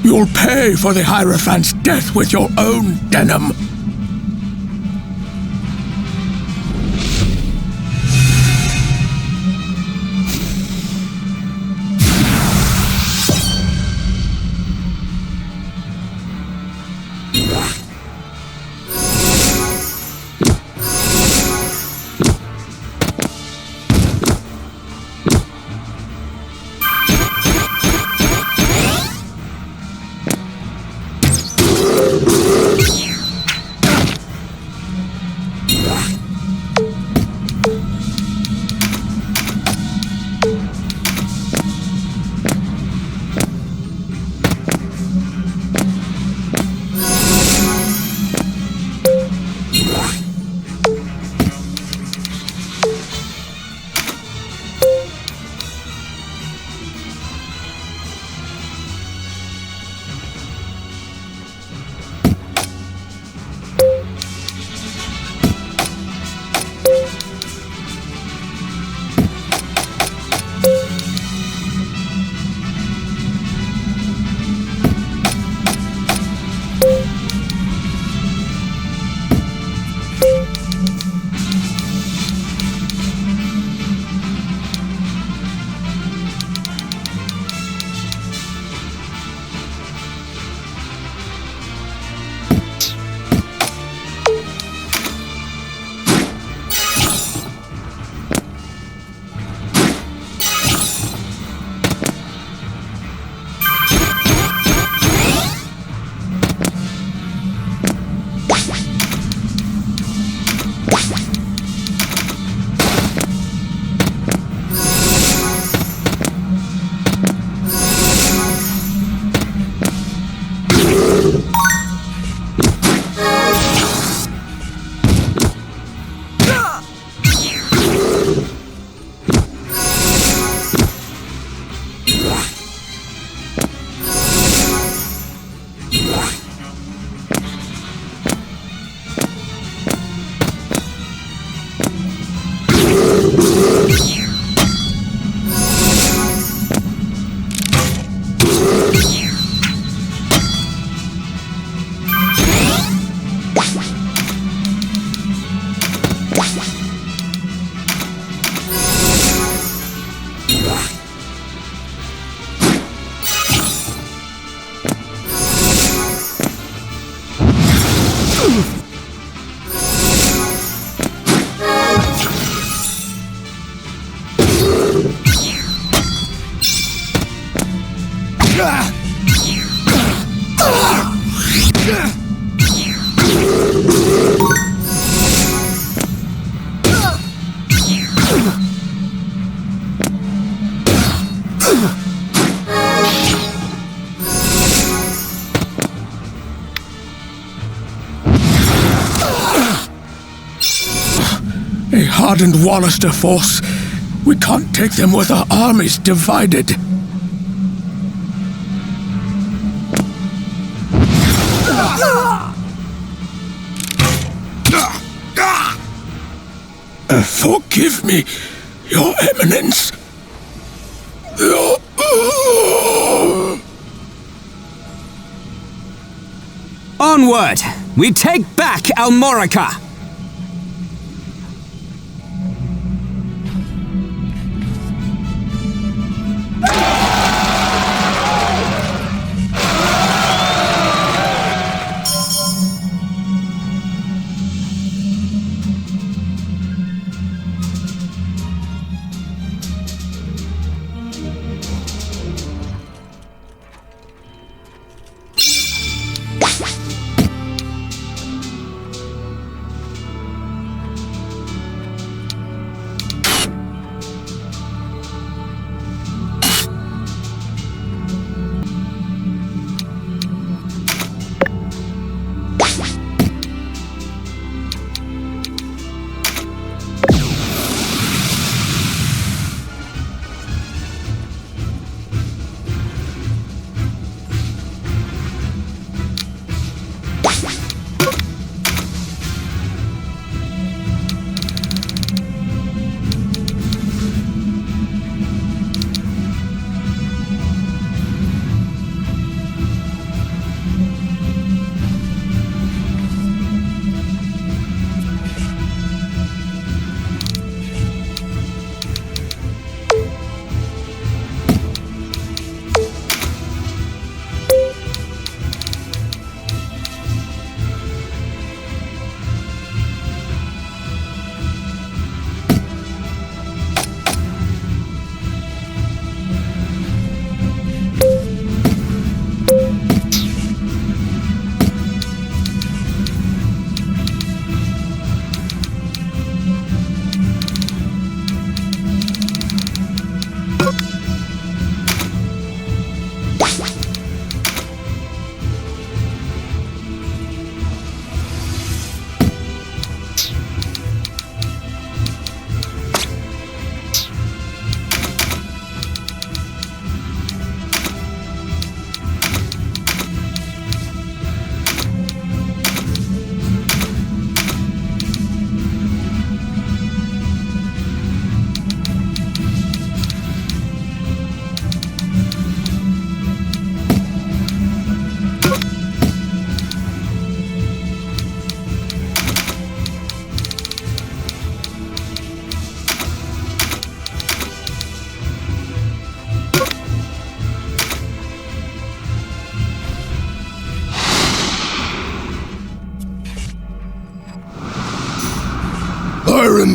You'll pay for the Hierophant's death with your own denim. A hardened Wallister force. We can't take them with our armies divided. Forgive me, Your Eminence. Onward! We take back Almorica!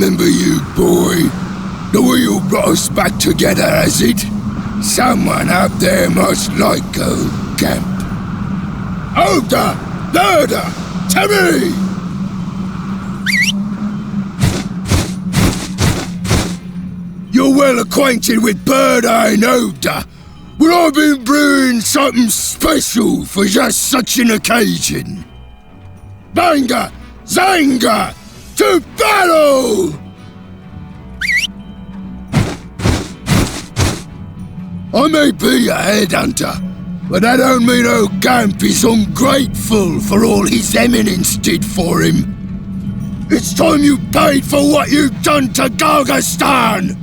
remember you, boy. The wheel brought us back together, has it? Someone out there must like old Camp. Ogre! Murder! Terry! You're well acquainted with Bird Eye and Ogre. Well, I've been brewing something special for just such an occasion. Banga! Zanga! To battle! I may be a headhunter, but that don't mean old Gamp is ungrateful for all his eminence did for him. It's time you paid for what you've done to Gargastan!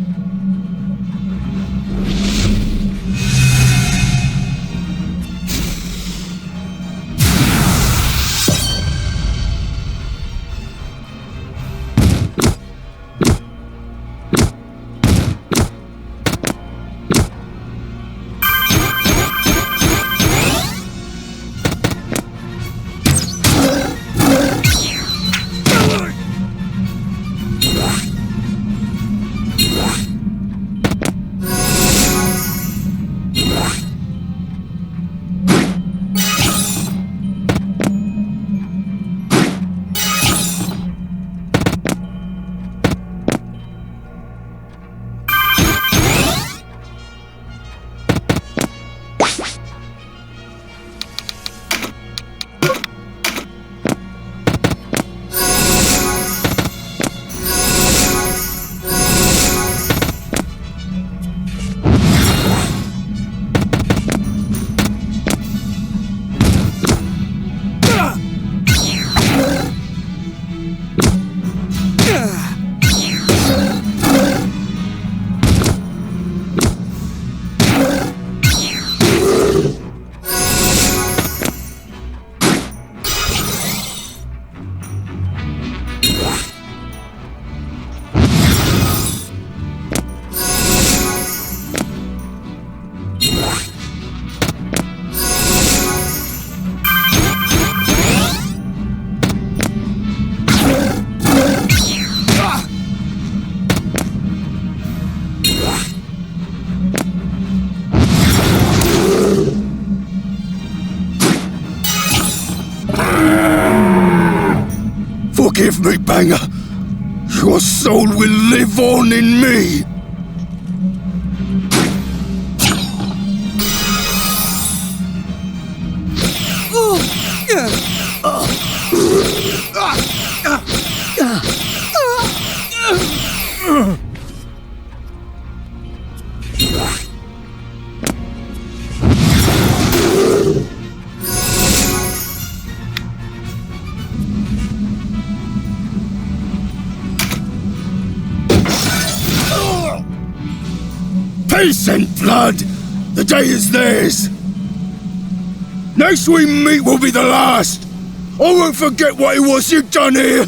Forgive me, Banger. Your soul will live on in me. Peace and blood! The day is theirs! Next we meet will be the last! I won't forget what it was you've done here!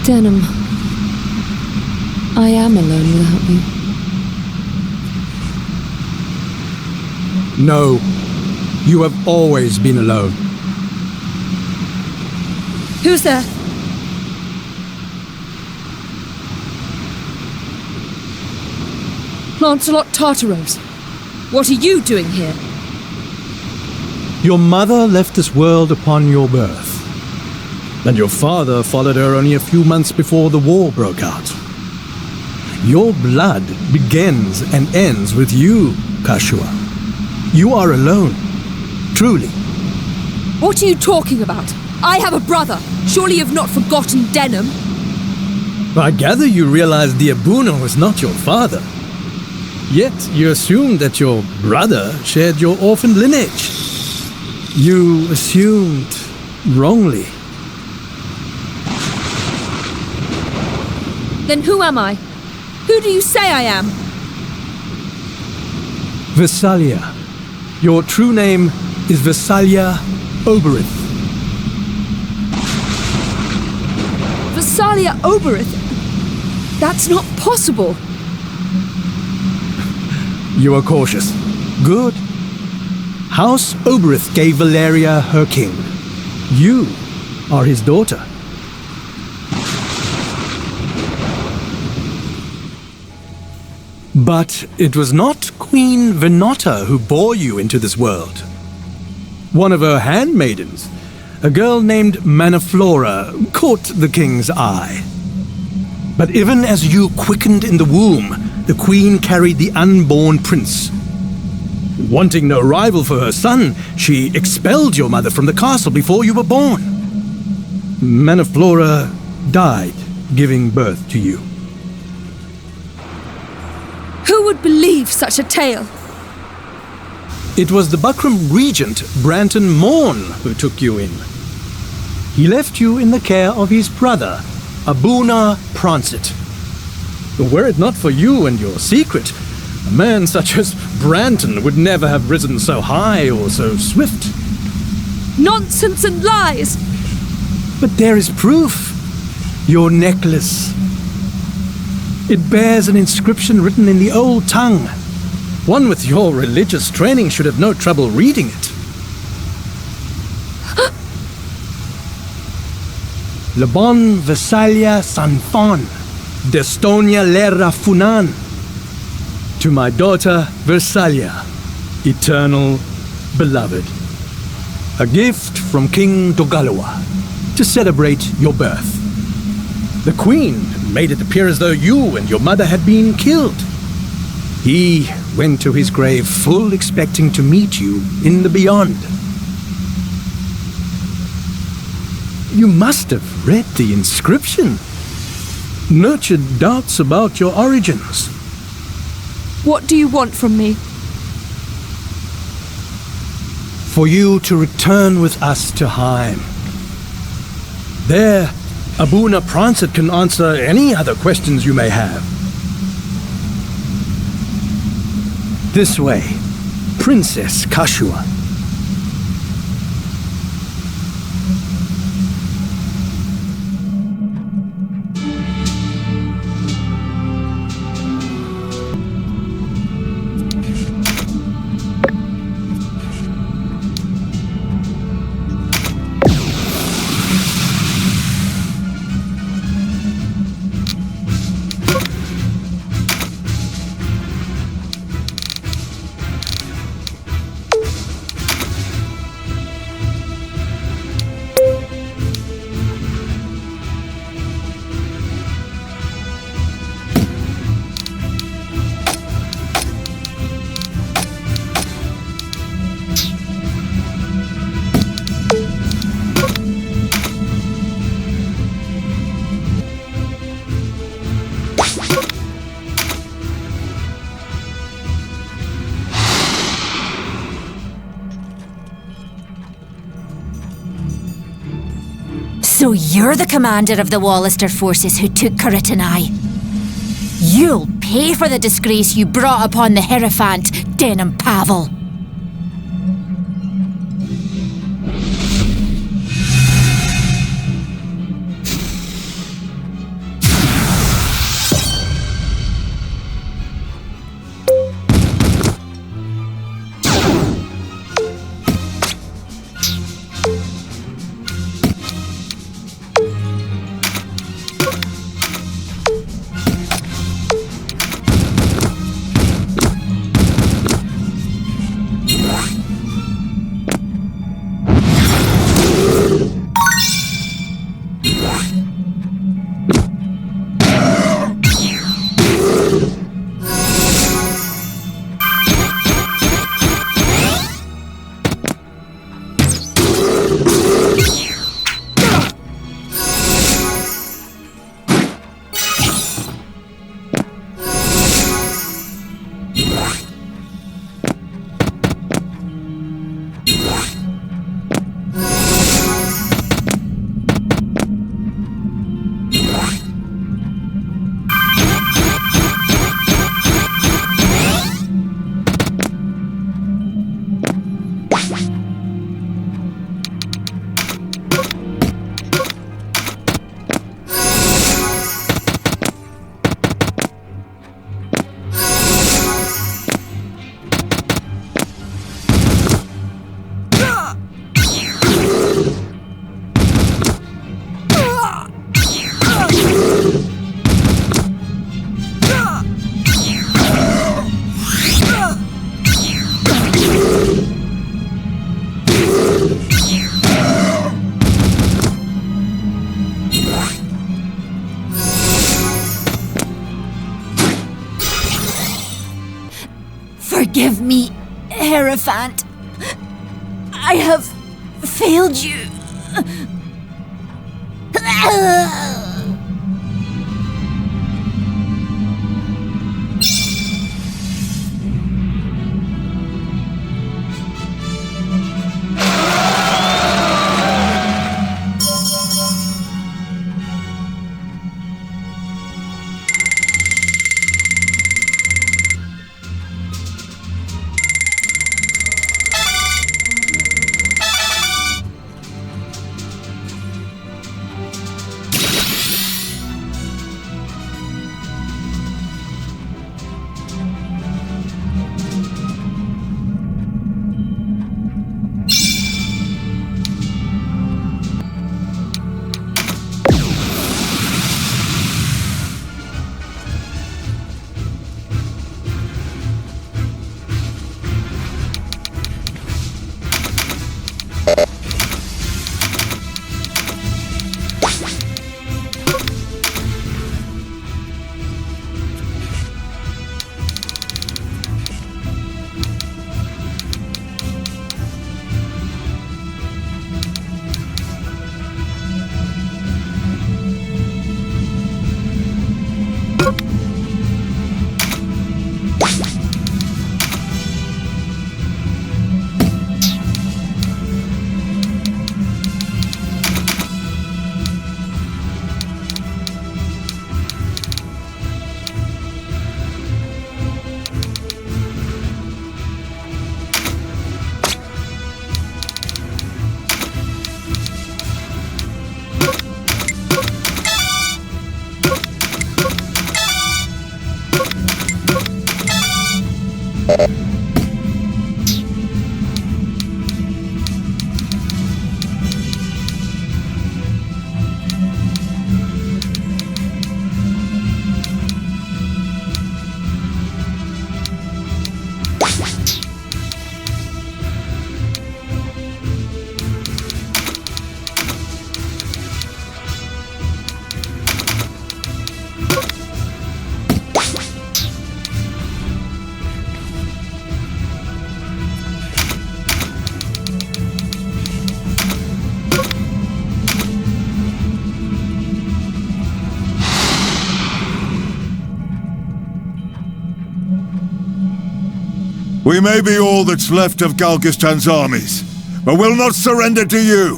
Denim, I am alone without you. No, you have always been alone. Who's there? Lancelot Tartaros, what are you doing here? Your mother left this world upon your birth. And your father followed her only a few months before the war broke out. Your blood begins and ends with you, Kashua. You are alone. Truly. What are you talking about? I have a brother. Surely you've not forgotten Denham. I gather you realized the Abuna was not your father. Yet you assumed that your brother shared your orphaned lineage. You assumed wrongly. Then who am I? Who do you say I am? Vesalia. Your true name is Vesalia Oberith. Vesalia Oberith? That's not possible. You are cautious. Good. House Oberith gave Valeria her king. You are his daughter. But it was not Queen Venata who bore you into this world. One of her handmaidens, a girl named Manaflora, caught the king's eye. But even as you quickened in the womb, the queen carried the unborn prince. Wanting no rival for her son, she expelled your mother from the castle before you were born. Manaflora died giving birth to you. Who would believe such a tale? It was the Buckram regent, Branton Morn, who took you in. He left you in the care of his brother, Abuna Prancet. Were it not for you and your secret, a man such as Branton would never have risen so high or so swift. Nonsense and lies! But there is proof. Your necklace. It bears an inscription written in the old tongue. One with your religious training should have no trouble reading it. Le bon Vesalia Sanfon, d'Estonia Lera Funan. To my daughter Versalia, eternal beloved. A gift from King Dogalawa to celebrate your birth. The queen made it appear as though you and your mother had been killed. He went to his grave full expecting to meet you in the beyond. You must have read the inscription. Nurtured doubts about your origins. What do you want from me? For you to return with us to Heim. There, Abuna Prancet can answer any other questions you may have. This way, Princess Kashua. So you're the commander of the Wallister forces who took Caritanai. You'll pay for the disgrace you brought upon the Hierophant, Denham Pavel. I have failed you. We may be all that's left of Galgistan's armies, but we'll not surrender to you.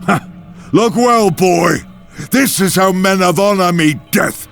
Ha! Look well, boy. This is how men of honor meet death.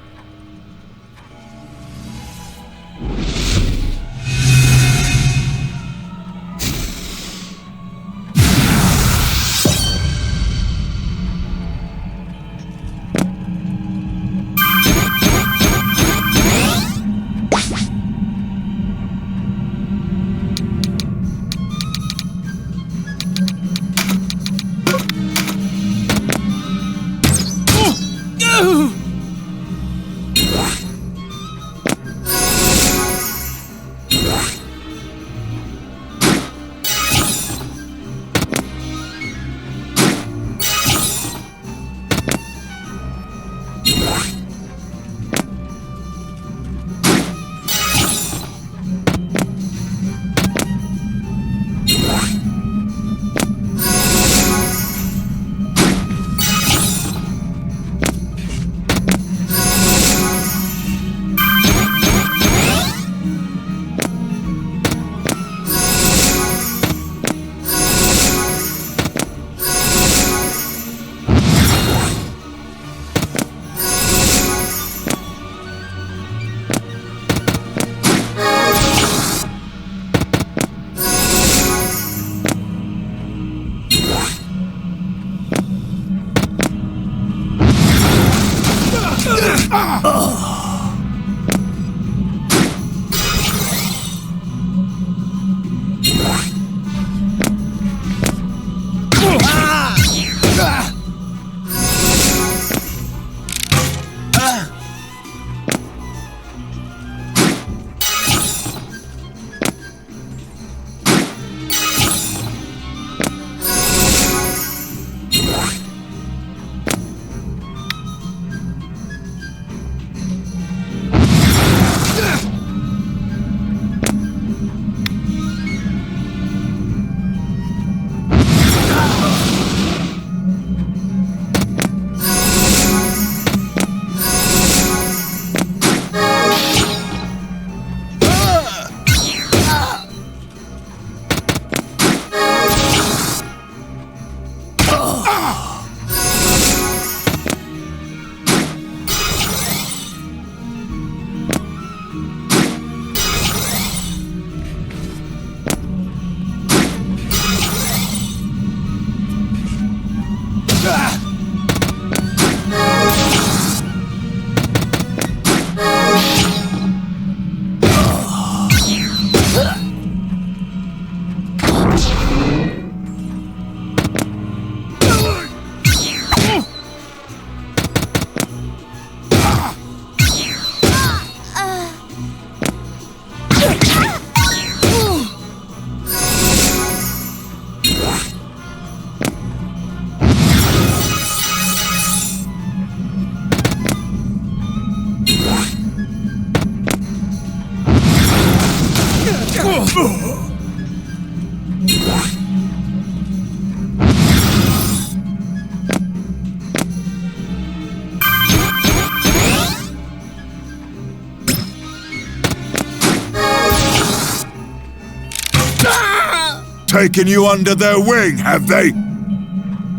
taken you under their wing, have they?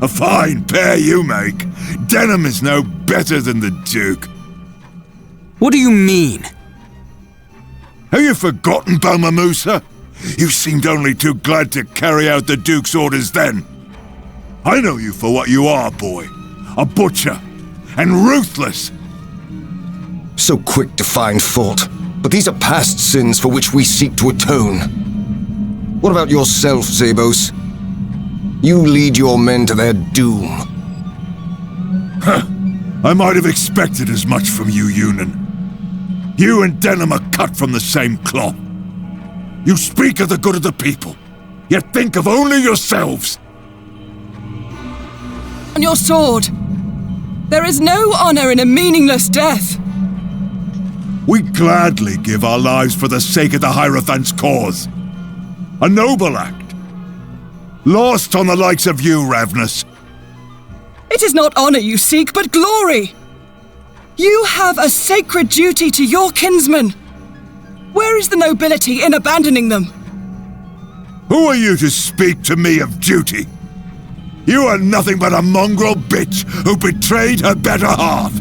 A fine pair you make. Denham is no better than the Duke. What do you mean? Have you forgotten, Balmamusa? You seemed only too glad to carry out the Duke's orders then. I know you for what you are, boy. A butcher. And ruthless. So quick to find fault. But these are past sins for which we seek to atone. What about yourself, Zabos? You lead your men to their doom. Huh. I might have expected as much from you, Yunan. You and Denham are cut from the same cloth. You speak of the good of the people, yet think of only yourselves. On your sword. There is no honor in a meaningless death. We gladly give our lives for the sake of the Hierophant's cause. A noble act. Lost on the likes of you, Ravnus. It is not honor you seek, but glory. You have a sacred duty to your kinsmen. Where is the nobility in abandoning them? Who are you to speak to me of duty? You are nothing but a mongrel bitch who betrayed her better half.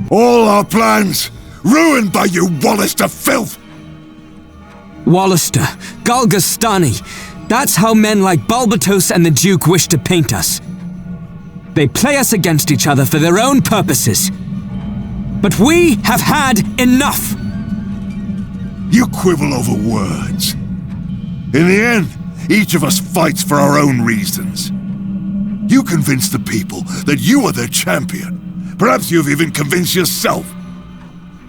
All our plans ruined by you, Wallister filth! Wallister, Galgastani. That's how men like Balbatos and the Duke wish to paint us. They play us against each other for their own purposes. But we have had enough! You quibble over words. In the end, each of us fights for our own reasons. You convince the people that you are their champion. Perhaps you've even convinced yourself.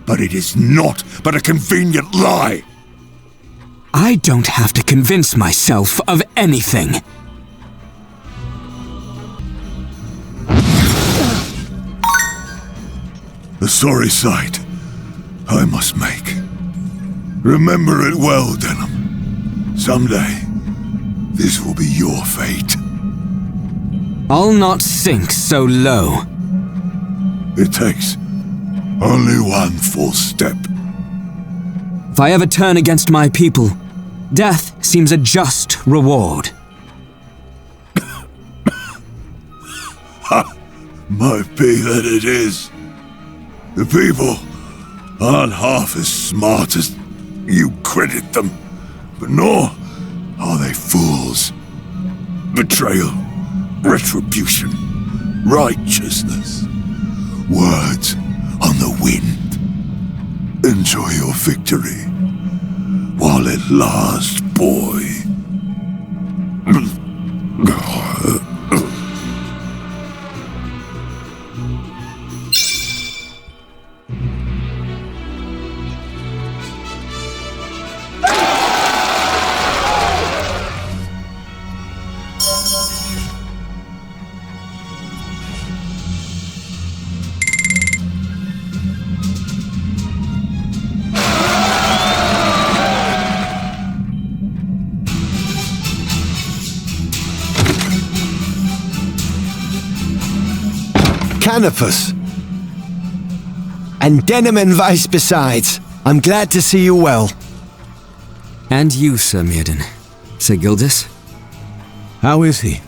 But it is not but a convenient lie. I don't have to convince myself of anything. A sorry sight I must make. Remember it well, Denham. Someday, this will be your fate. I'll not sink so low. It takes only one false step. If I ever turn against my people, death seems a just reward. Might be that it is. The people aren't half as smart as you credit them, but nor are they fools. Betrayal, retribution, righteousness, words on the wind. Enjoy your victory while it lasts, boy. Canopus. And Denham and Vice besides. I'm glad to see you well. And you, Sir Mirden. Sir Gildas? How is he?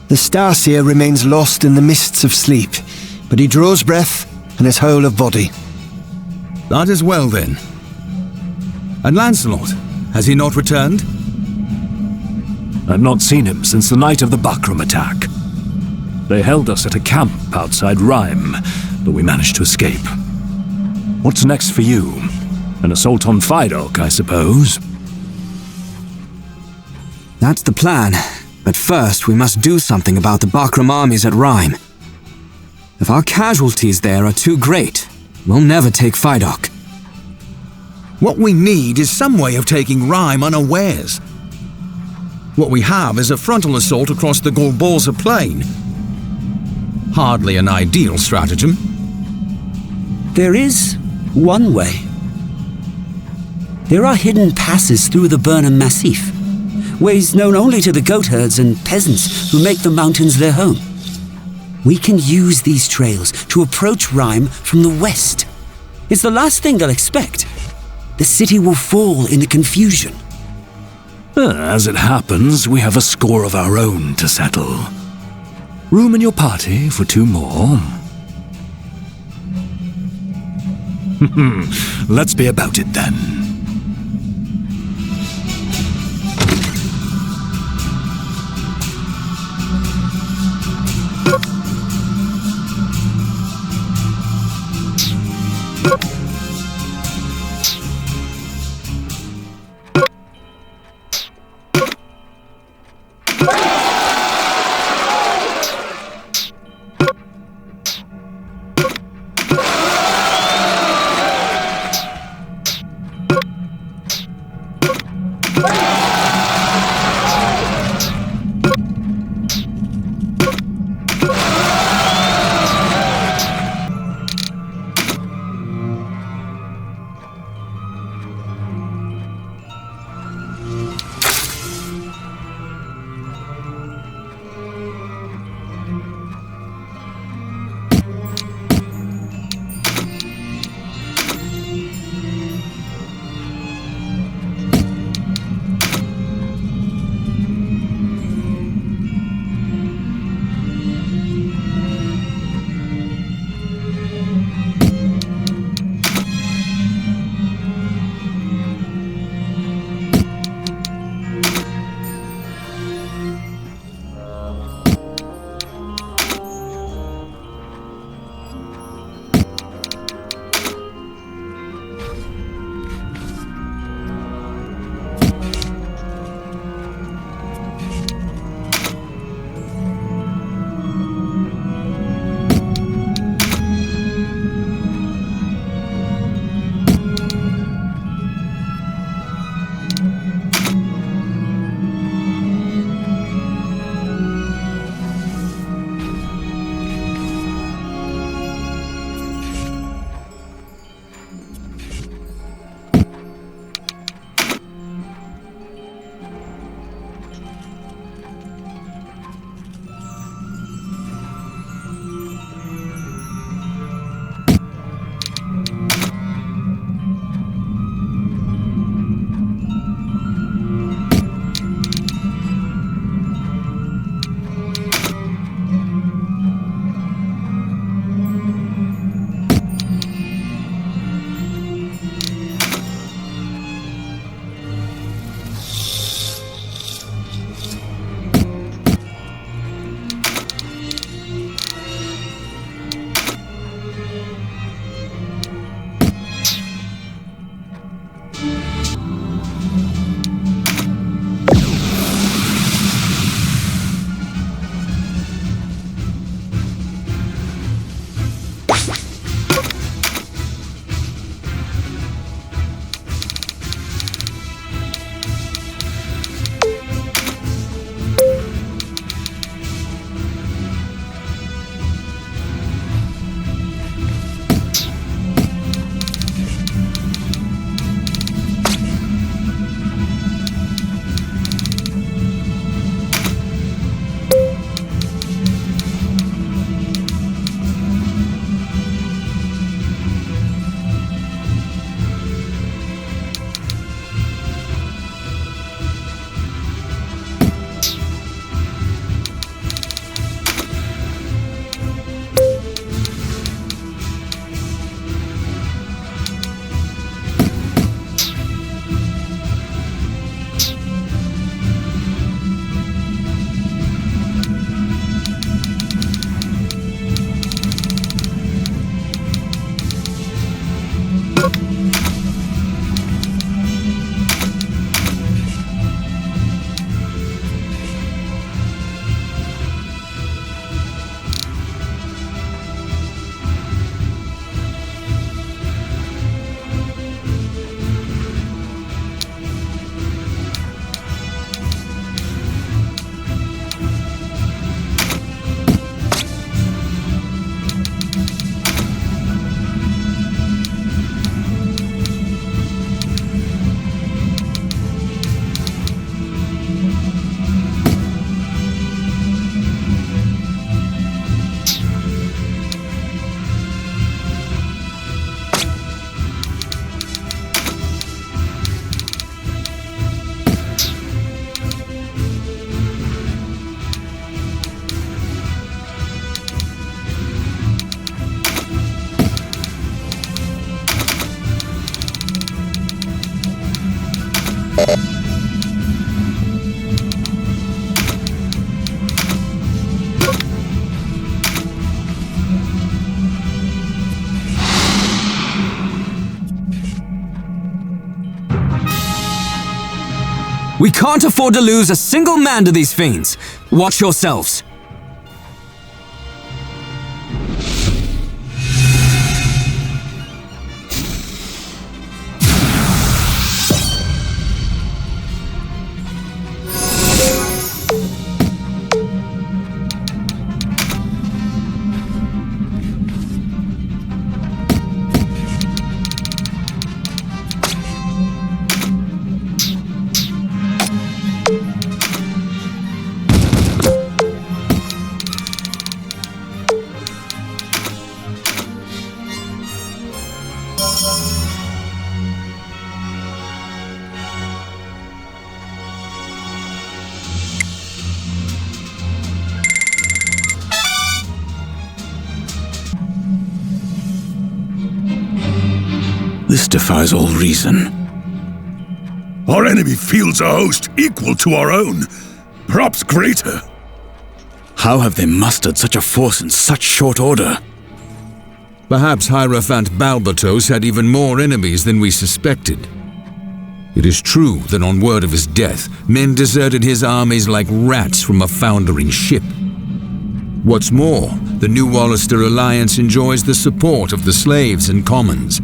The Starseer remains lost in the mists of sleep, but he draws breath and is whole of body. That is well, then. And Lancelot, has he not returned? I've not seen him since the night of the Buckram attack. They held us at a camp outside Rhyme, but we managed to escape. What's next for you? An assault on Fidok, I suppose? That's the plan. But first, we must do something about the Buckram armies at Rhyme. If our casualties there are too great, we'll never take Fidok. What we need is some way of taking Rhyme unawares. What we have is a frontal assault across the Golborza plain. Hardly an ideal stratagem. There is one way. There are hidden passes through the Burnham Massif, ways known only to the goatherds and peasants who make the mountains their home. We can use these trails to approach Rhyme from the west. It's the last thing they'll expect. the city will fall in the confusion. As it happens, we have a score of our own to settle. Room in your party for 2 more? Let's be about it then. We can't afford to lose a single man to these fiends. Watch yourselves. This defies all reason. Our enemy fields a host equal to our own, perhaps greater. How have they mustered such a force in such short order? Perhaps Hierophant Balbatos had even more enemies than we suspected. It is true that on word of his death, men deserted his armies like rats from a foundering ship. What's more, the New Wallister Alliance enjoys the support of the slaves and commons.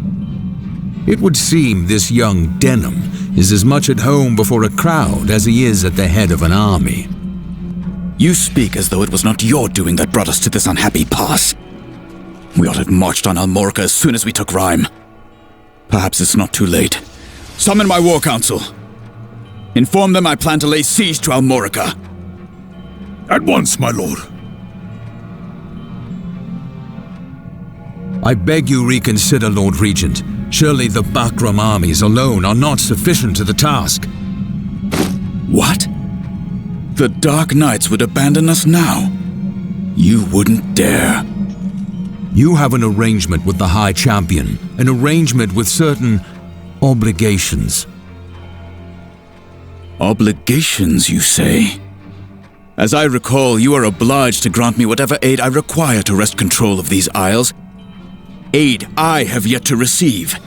It would seem this young Denham is as much at home before a crowd as he is at the head of an army. You speak as though it was not your doing that brought us to this unhappy pass. We ought to have marched on Almorica as soon as we took Rhyme. Perhaps it's not too late. Summon my war council. Inform them I plan to lay siege to Almorica. At once, my lord. I beg you reconsider, Lord Regent. Surely the Bakram armies alone are not sufficient to the task. What? The Dark Knights would abandon us now? You wouldn't dare. You have an arrangement with the High Champion, an arrangement with certain obligations. Obligations, you say? As I recall, you are obliged to grant me whatever aid I require to wrest control of these isles. Aid I have yet to receive.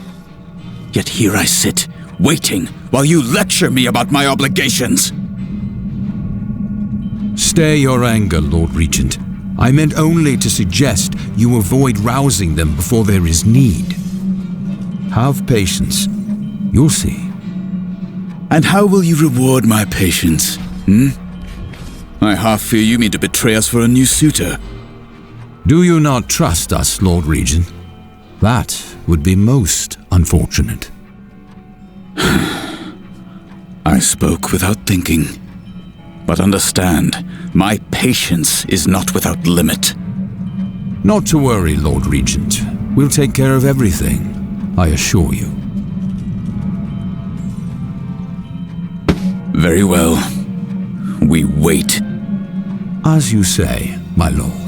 Yet here I sit, waiting, while you lecture me about my obligations. Stay your anger, Lord Regent. I meant only to suggest you avoid rousing them before there is need. Have patience. You'll see. And how will you reward my patience, I half fear you mean to betray us for a new suitor. Do you not trust us, Lord Regent? That would be most unfortunate. I spoke without thinking. But understand, my patience is not without limit. Not to worry, Lord Regent. We'll take care of everything, I assure you. Very well. We wait. As you say, my lord.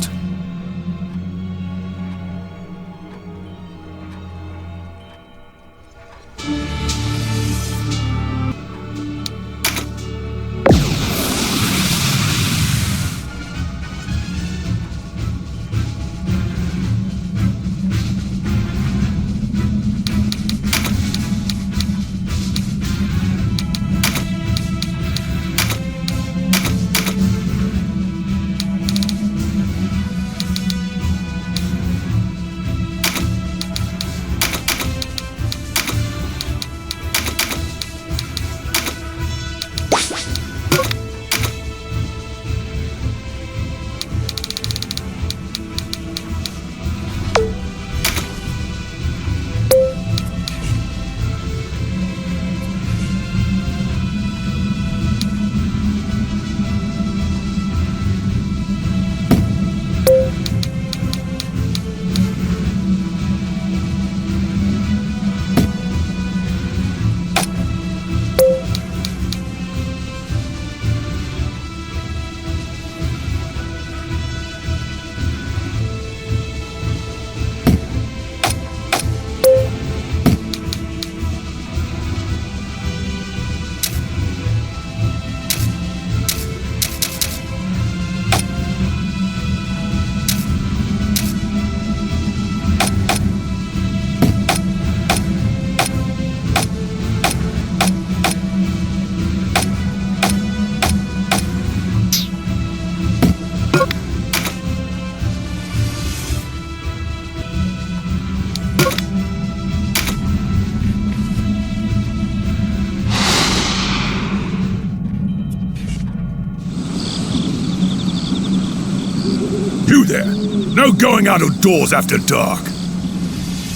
there! No going out of doors after dark!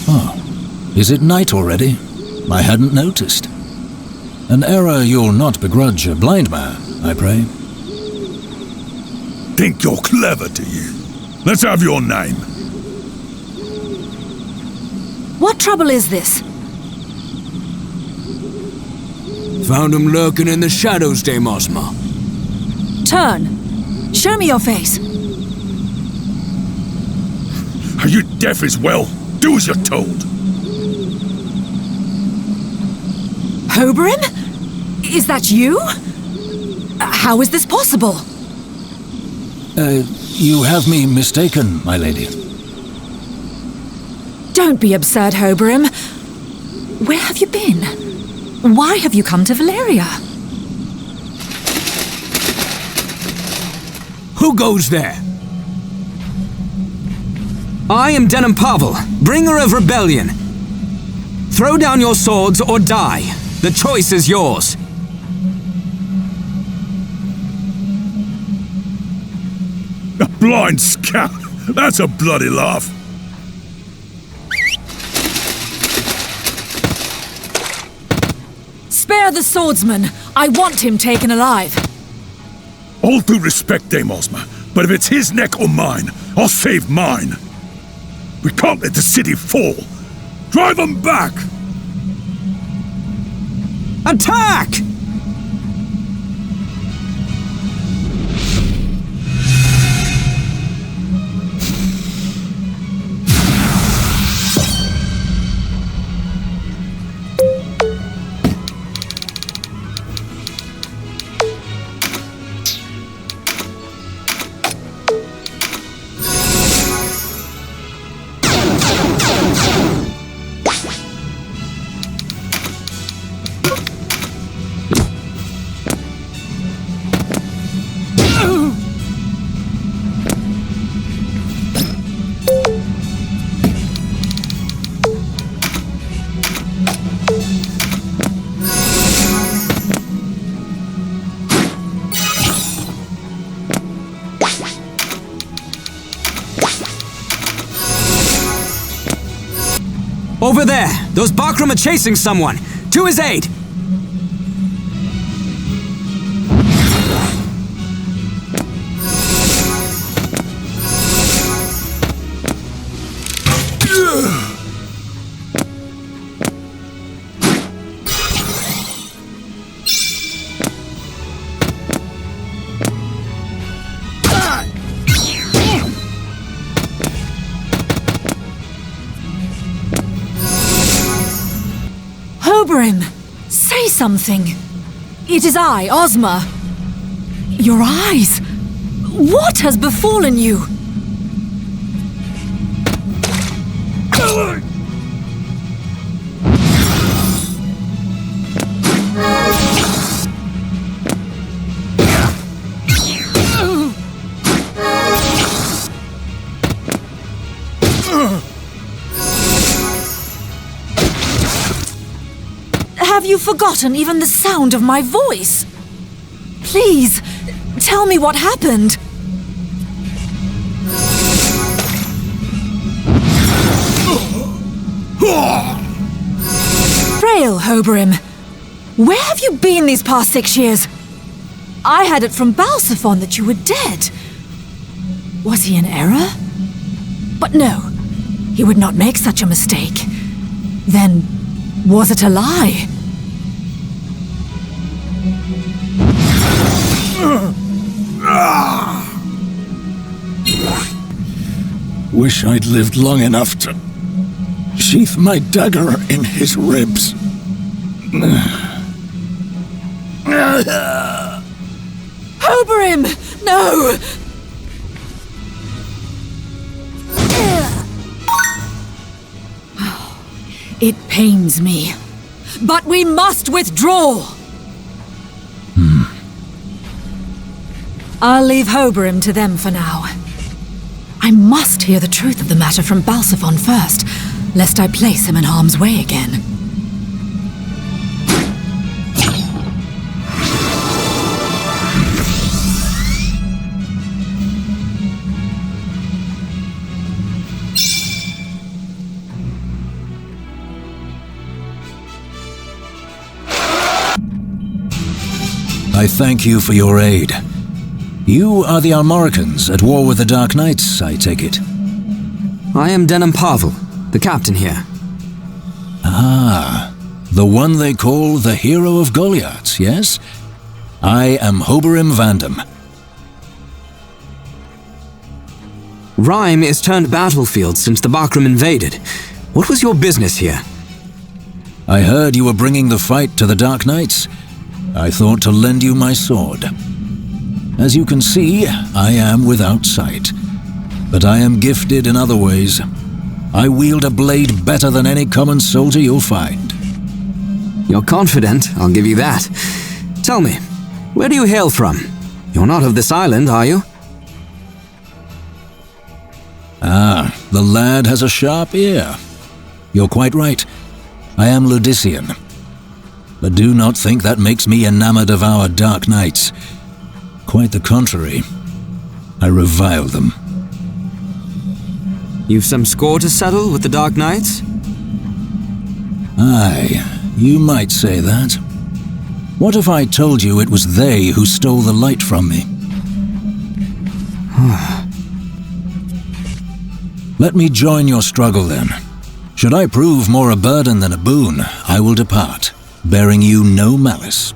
Oh, is it night already? I hadn't noticed. An error you'll not begrudge a blind man, I pray. Think you're clever, do you? Let's have your name. What trouble is this? Found him lurking in the shadows, Dame Ozma. Turn. Show me your face. Are you deaf as well? Do as you're told. Hoberim? Is that you? How is this possible? You have me mistaken, my lady. Don't be absurd, Hoberim. Where have you been? Why have you come to Valeria? Who goes there? I am Denim Pavel, bringer of rebellion. Throw down your swords or die. The choice is yours. A blind scout? That's a bloody laugh. Spare the swordsman. I want him taken alive. All due respect, Dame Ozma, but if it's his neck or mine, I'll save mine. We can't let the city fall. Drive them back! Attack! Over there! Those Bakram are chasing someone! To his aid! Hoberim, say something. It is I, Ozma. Your eyes. What has befallen you? Have you forgotten even the sound of my voice? Please, tell me what happened. Frail Hoberim, where have you been these past 6 years? I had it from Balsaphon that you were dead. Was he in error? But no, he would not make such a mistake. Then, was it a lie? Wish I'd lived long enough to sheath my dagger in his ribs. Hoberim! No! It pains me. But we must withdraw! I'll leave Hoberim to them for now. I must hear the truth of the matter from Balsaphon first, lest I place him in harm's way again. I thank you for your aid. You are the Almoricans at war with the Dark Knights, I take it. I am Denham Pavel, the captain here. Ah, the one they call the Hero of Goliath, yes? I am Hoberim Vandam. Rhyme is turned battlefield since the Bakram invaded. What was your business here? I heard you were bringing the fight to the Dark Knights. I thought to lend you my sword. As you can see, I am without sight. But I am gifted in other ways. I wield a blade better than any common soldier you'll find. You're confident, I'll give you that. Tell me, where do you hail from? You're not of this island, are you? Ah, the lad has a sharp ear. You're quite right. I am Ludician. But do not think that makes me enamored of our Dark Knights. Quite the contrary. I revile them. You've some score to settle with the Dark Knights? Aye, you might say that. What if I told you it was they who stole the light from me? Let me join your struggle then. Should I prove more a burden than a boon, I will depart, bearing you no malice.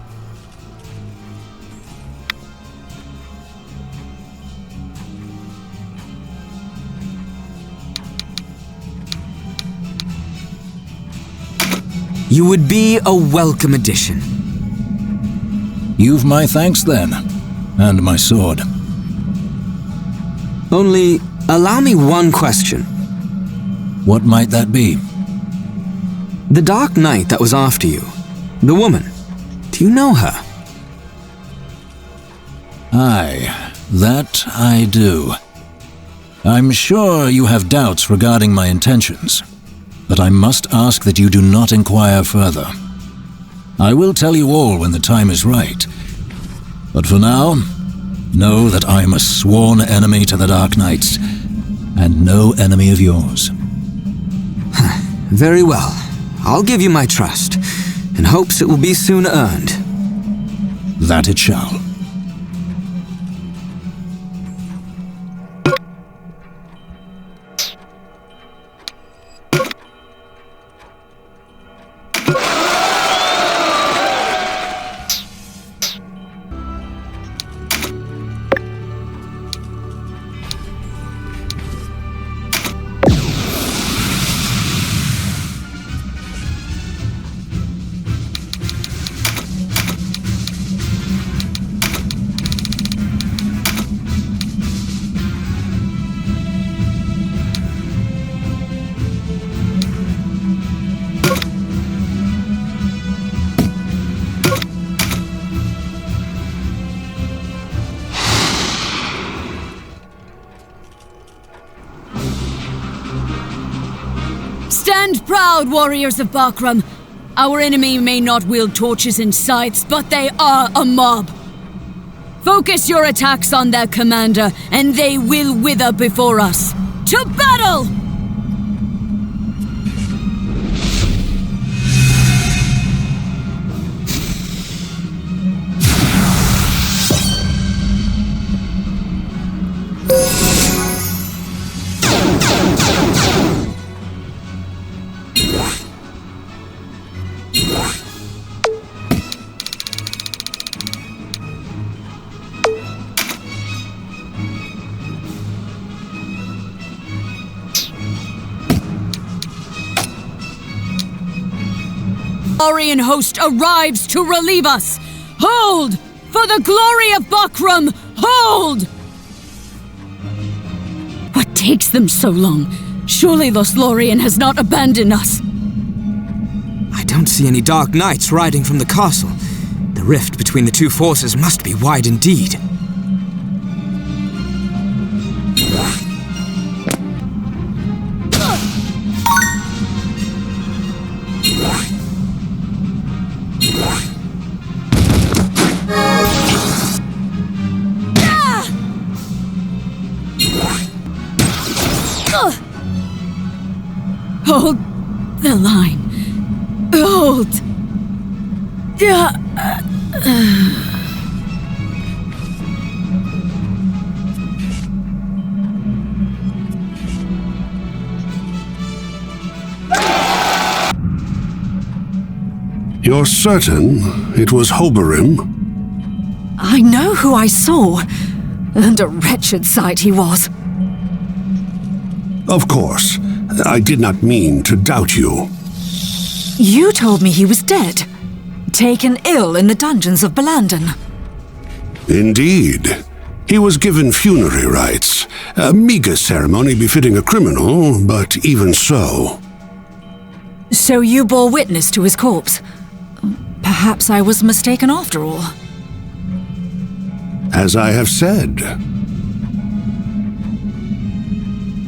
You would be a welcome addition. You've my thanks then, and my sword. Only, allow me one question. What might that be? The Dark Knight that was after you, the woman, do you know her? Aye, that I do. I'm sure you have doubts regarding my intentions, but I must ask that you do not inquire further. I will tell you all when the time is right, but for now, know that I am a sworn enemy to the Dark Knights, and no enemy of yours. Very well. I'll give you my trust, in hopes it will be soon earned. That it shall. Stand proud, warriors of Bakram. Our enemy may not wield torches and scythes, but they are a mob. Focus your attacks on their commander, and they will wither before us. To battle! Aryan host arrives to relieve us! Hold! For the glory of Bakram, hold! What takes them so long? Surely Lothlorien has not abandoned us. I don't see any Dark Knights riding from the castle. The rift between the two forces must be wide indeed. Hold the line. Hold. You're certain it was Hoberim? I know who I saw, and a wretched sight he was. Of course. I did not mean to doubt you. You told me he was dead, taken ill in the dungeons of Belandon. Indeed. He was given funerary rites. A meager ceremony befitting a criminal, but even so. So you bore witness to his corpse. Perhaps I was mistaken after all. As I have said.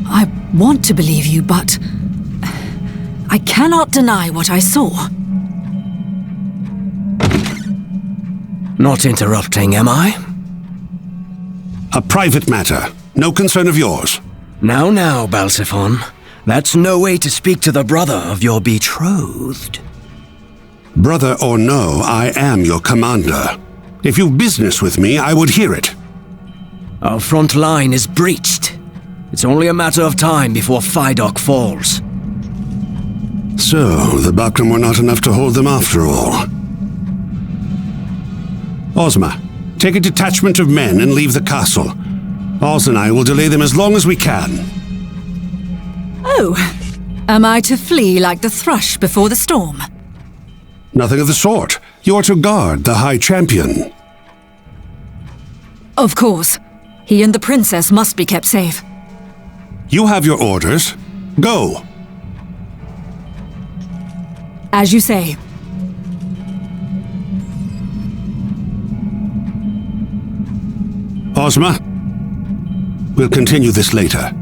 I want to believe you, but I cannot deny what I saw. Not interrupting, am I? A private matter. No concern of yours. Now, Balsiphon. That's no way to speak to the brother of your betrothed. Brother or no, I am your commander. If you've business with me, I would hear it. Our front line is breached. It's only a matter of time before Fidok falls. So, the Bakram were not enough to hold them after all. Ozma, take a detachment of men and leave the castle. Oz and I will delay them as long as we can. Oh, am I to flee like the thrush before the storm? Nothing of the sort. You are to guard the High Champion. Of course. He and the princess must be kept safe. You have your orders. Go! As you say. Ozma, we'll continue this later.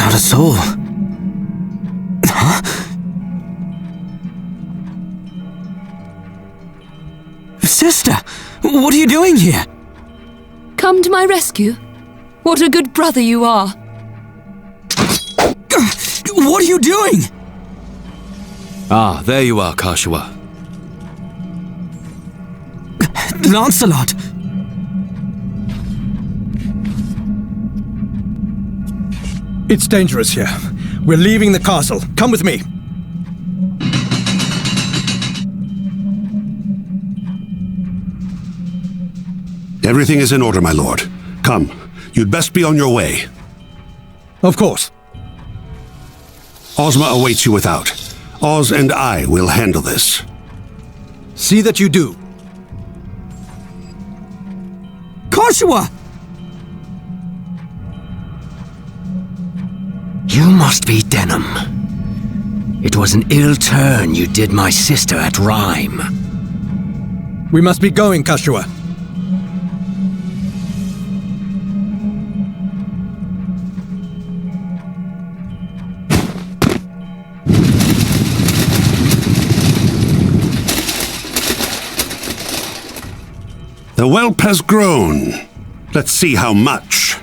Not a soul. Huh? Sister, what are you doing here? Come to my rescue? What a good brother you are. What are you doing? Ah, there you are, Kashua. Lancelot! It's dangerous here. We're leaving the castle. Come with me. Everything is in order, my lord. Come, you'd best be on your way. Of course. Ozma awaits you without. Oz and I will handle this. See that you do. Koshua! You must be Denham. It was an ill turn you did my sister at Rhyme. We must be going, Kashua. The whelp has grown. Let's see how much.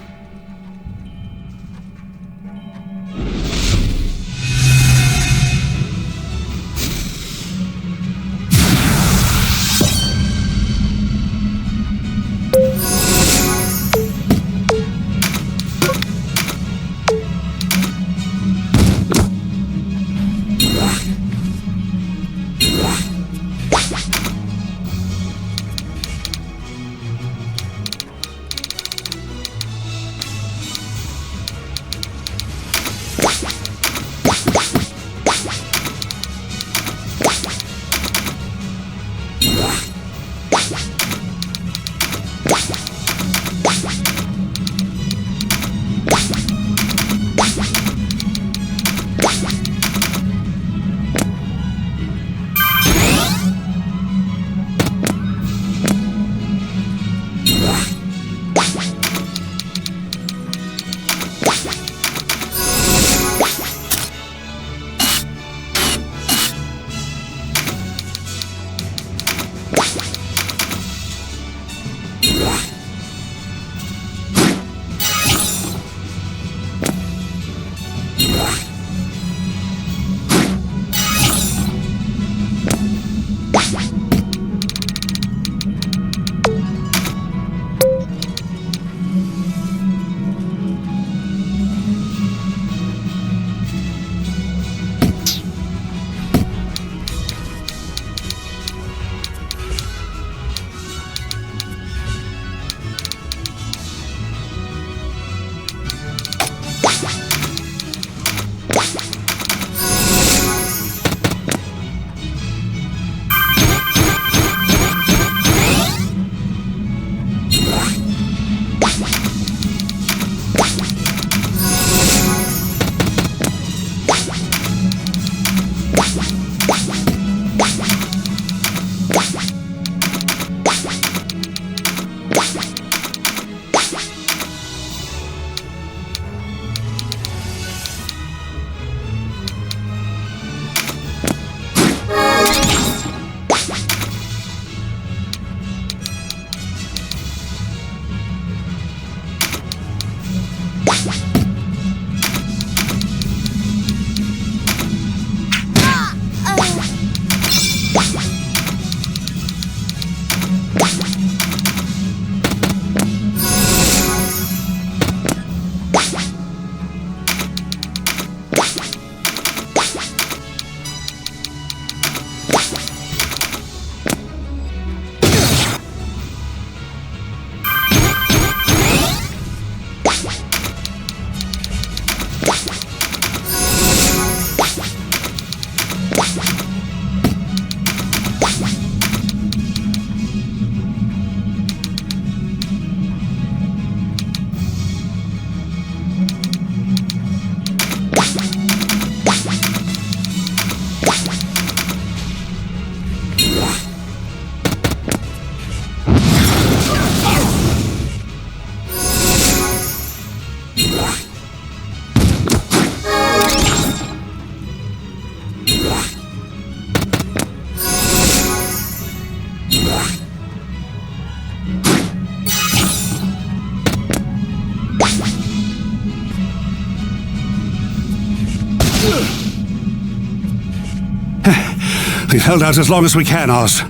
We've held out as long as we can, Oz.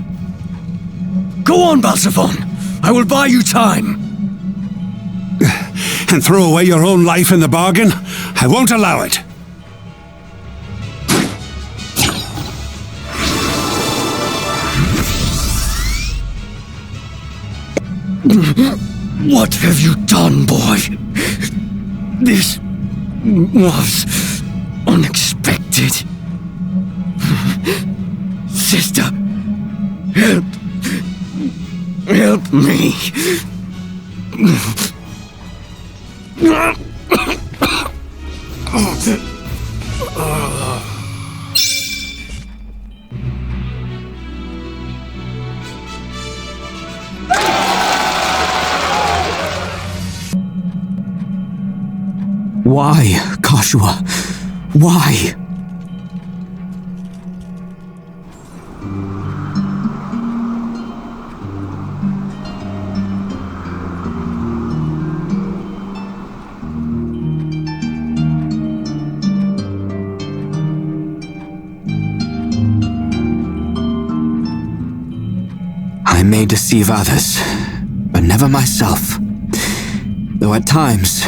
Go on, Balsaphon. I will buy you time. And throw away your own life in the bargain? I won't allow it. What have you done, boy? This was unexpected. Sister, help me. Why, Kashua? Why? I may deceive others, but never myself. Though at times,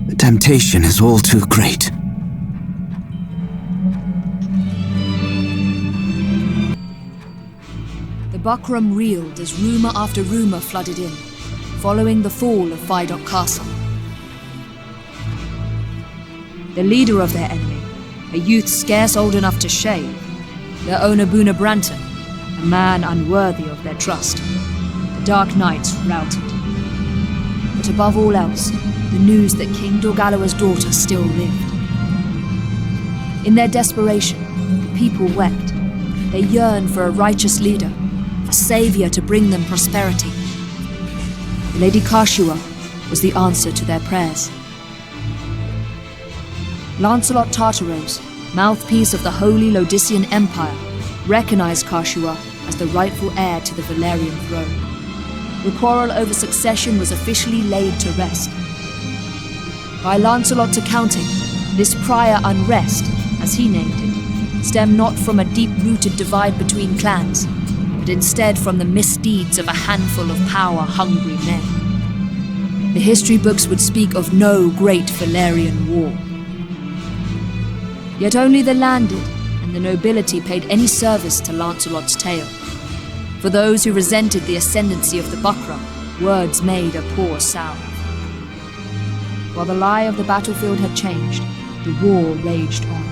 the temptation is all too great. The Buckram reeled as rumor after rumor flooded in, following the fall of Phaidok Castle. The leader of their enemy, a youth scarce old enough to shave, their owner Boona Branton, a man unworthy of their trust. The Dark Knights routed. But above all else, the news that King Dorgalawa's daughter still lived. In their desperation, the people wept. They yearned for a righteous leader, a savior to bring them prosperity. Lady Kashua was the answer to their prayers. Lancelot Tartaros, mouthpiece of the Holy Lodician Empire, recognized Kashua as the rightful heir to the Valerian throne. The quarrel over succession was officially laid to rest. By Lancelot's accounting, this prior unrest, as he named it, stemmed not from a deep-rooted divide between clans, but instead from the misdeeds of a handful of power-hungry men. The history books would speak of no great Valerian war. Yet only the landed and the nobility paid any service to Lancelot's tale. For those who resented the ascendancy of the Buckram, words made a poor salve. While the lie of the battlefield had changed, the war raged on.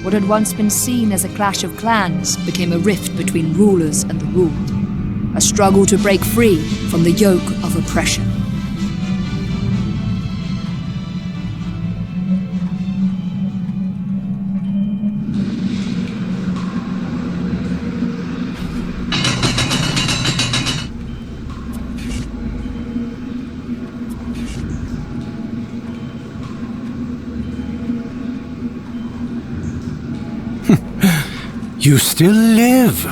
What had once been seen as a clash of clans became a rift between rulers and the ruled, a struggle to break free from the yoke of oppression. You still live.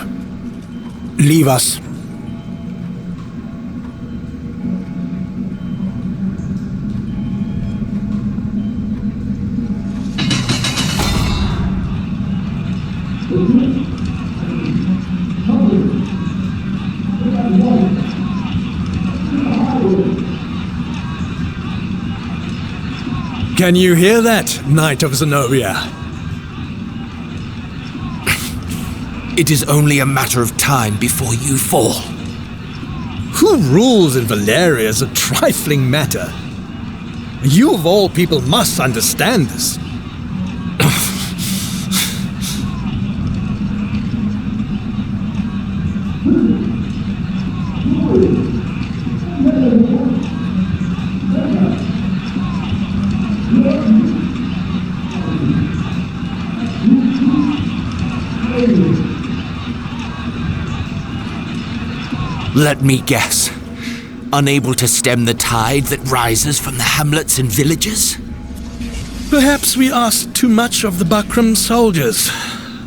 Leave us. Can you hear that, Knight of Zenobia? It is only a matter of time before you fall. Who rules in Valeria is a trifling matter. You of all people must understand this. Let me guess. Unable to stem the tide that rises from the hamlets and villages? Perhaps we ask too much of the Buckram soldiers.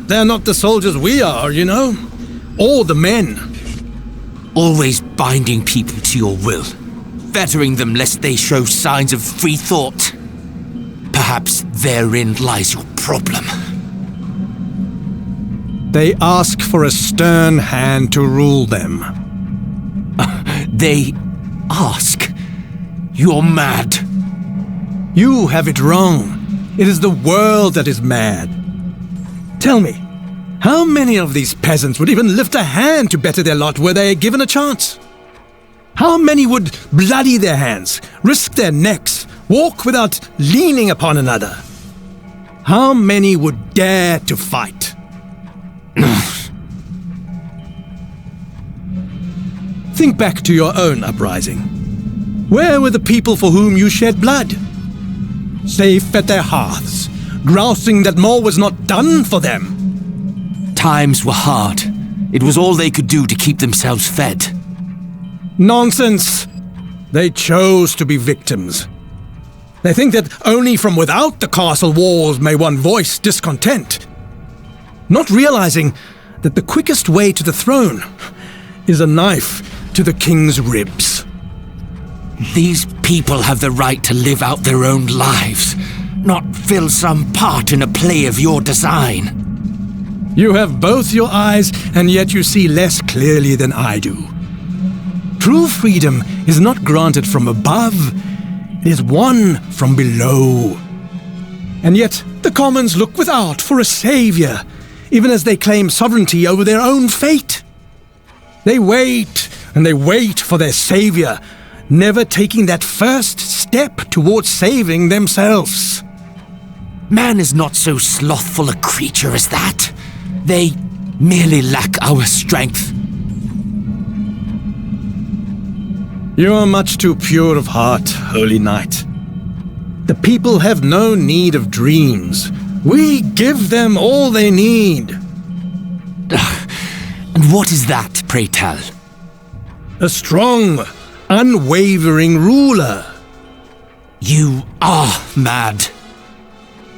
They're not the soldiers we are, you know. Or the men. Always binding people to your will. Fettering them lest they show signs of free thought. Perhaps therein lies your problem. They ask for a stern hand to rule them. They ask? You're mad. You have it wrong. It is the world that is mad. Tell me, how many of these peasants would even lift a hand to better their lot were they given a chance? How many would bloody their hands, risk their necks, walk without leaning upon another? How many would dare to fight? Think back to your own uprising. Where were the people for whom you shed blood? Safe at their hearths, grousing that more was not done for them. Times were hard. It was all they could do to keep themselves fed. Nonsense! They chose to be victims. They think that only from without the castle walls may one voice discontent, not realizing that the quickest way to the throne is a knife to the king's ribs. These people have the right to live out their own lives, not fill some part in a play of your design. You have both your eyes, and yet you see less clearly than I do. True freedom is not granted from above, it is won from below. And yet the commons look without for a savior, even as they claim sovereignty over their own fate. They wait, and they wait for their savior, never taking that first step towards saving themselves. Man is not so slothful a creature as that. They merely lack our strength. You are much too pure of heart, Holy Knight. The people have no need of dreams. We give them all they need. And what is that, pray tell? A strong, unwavering ruler. You are mad.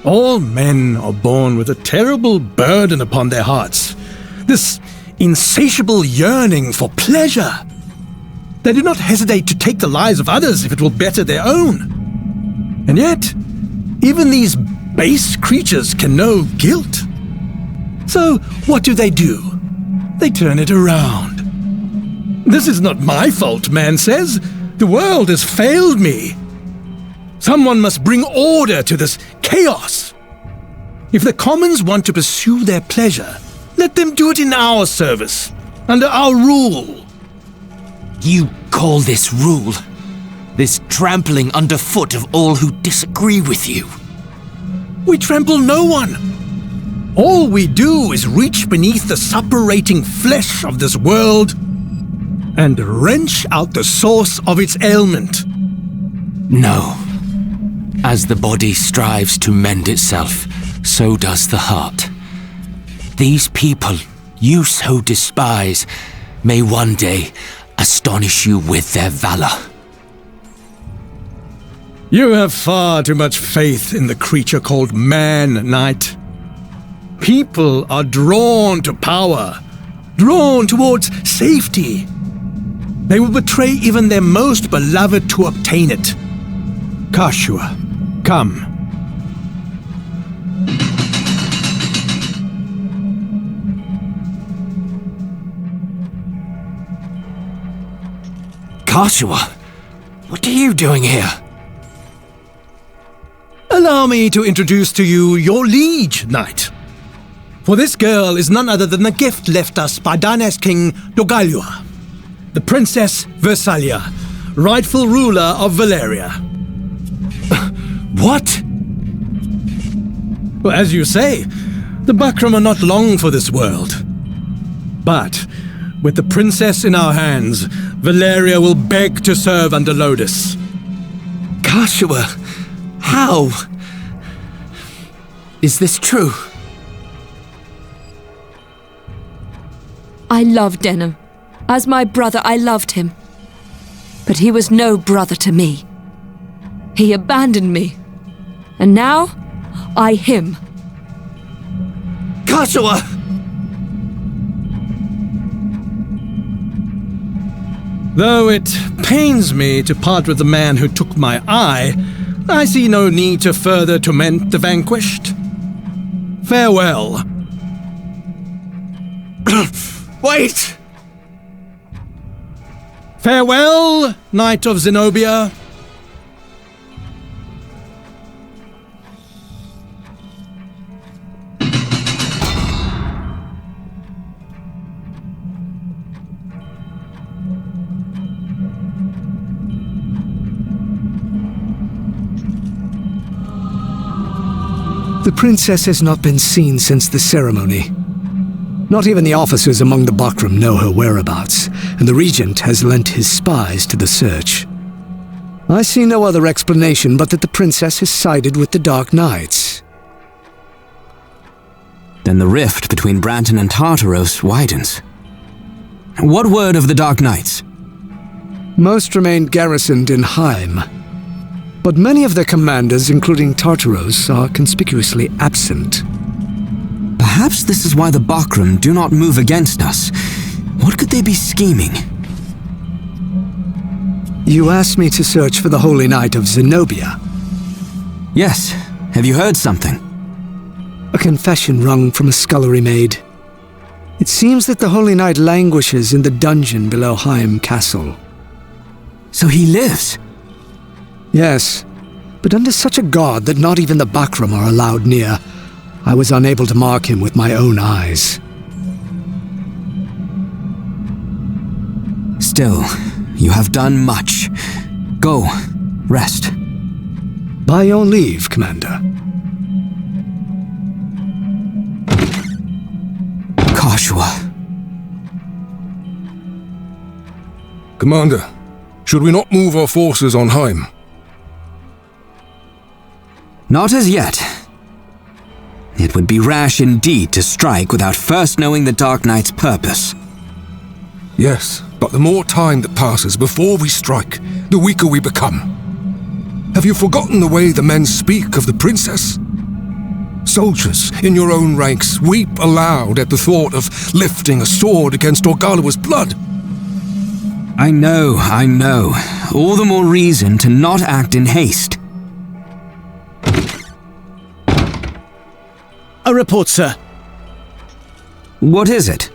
All men are born with a terrible burden upon their hearts. This insatiable yearning for pleasure. They do not hesitate to take the lives of others if it will better their own. And yet, even these base creatures can know guilt. So, what do? They turn it around. This is not my fault, man says. The world has failed me. Someone must bring order to this chaos. If the commons want to pursue their pleasure, let them do it in our service, under our rule. You call this rule? This trampling underfoot of all who disagree with you? We trample no one. All we do is reach beneath the suppurating flesh of this world and wrench out the source of its ailment. No. As the body strives to mend itself, so does the heart. These people you so despise may one day astonish you with their valor. You have far too much faith in the creature called man, Knight. People are drawn to power, drawn towards safety. They will betray even their most beloved to obtain it. Kashua, come. Kashua, what are you doing here? Allow me to introduce to you your liege, Knight. For this girl is none other than the gift left us by Danes King Dogalua, the Princess Versalia, rightful ruler of Valeria. What? Well, as you say, the Bakram are not long for this world. But with the princess in our hands, Valeria will beg to serve under Lodis. Kashua, how? Is this true? I loved Denham. As my brother, I loved him. But he was no brother to me. He abandoned me. And now, I him. Kashua! Though it pains me to part with the man who took my eye, I see no need to further torment the vanquished. Farewell. Wait! Farewell, Knight of Zenobia. The princess has not been seen since the ceremony. Not even the officers among the Bakram know her whereabouts, and the regent has lent his spies to the search. I see no other explanation but that the princess has sided with the Dark Knights. Then the rift between Branton and Tartaros widens. What word of the Dark Knights? Most remain garrisoned in Haim, but many of their commanders, including Tartaros, are conspicuously absent. Perhaps this is why the Bakram do not move against us. What could they be scheming? You asked me to search for the Holy Knight of Zenobia. Yes. Have you heard something? A confession wrung from a scullery maid. It seems that the Holy Knight languishes in the dungeon below Haim Castle. So he lives? Yes, but under such a guard that not even the Bakram are allowed near. I was unable to mark him with my own eyes. Still, you have done much. Go, rest. By your leave, Commander. Koshua. Commander, should we not move our forces on Haim? Not as yet. It would be rash indeed to strike without first knowing the Dark Knight's purpose. Yes, but the more time that passes before we strike, the weaker we become. Have you forgotten the way the men speak of the princess? Soldiers in your own ranks weep aloud at the thought of lifting a sword against Orgalawa's blood. I know. All the more reason to not act in haste. A report, sir. What is it?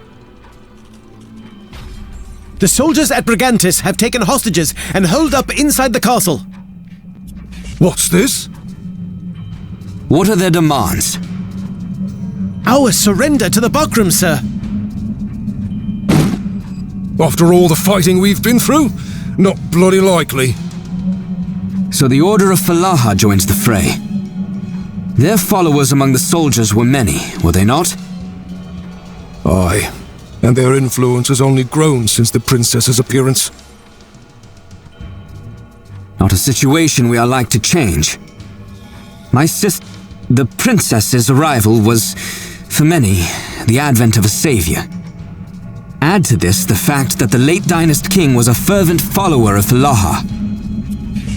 The soldiers at Brigantis have taken hostages and holed up inside the castle. What's this? What are their demands? Our surrender to the Bakram, sir. After all the fighting we've been through? Not bloody likely. So the Order of Falaha joins the fray. Their followers among the soldiers were many, were they not? Aye, and their influence has only grown since the princess's appearance. Not a situation we are like to change. The princess's arrival was, for many, the advent of a savior. Add to this the fact that the late Dynast king was a fervent follower of Falaha.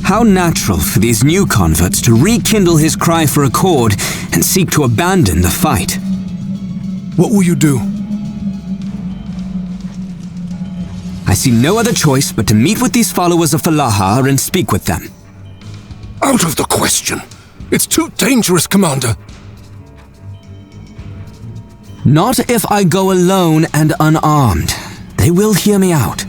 How natural for these new converts to rekindle his cry for accord and seek to abandon the fight. What will you do? I see no other choice but to meet with these followers of Falaha and speak with them. Out of the question! It's too dangerous, Commander! Not if I go alone and unarmed. They will hear me out.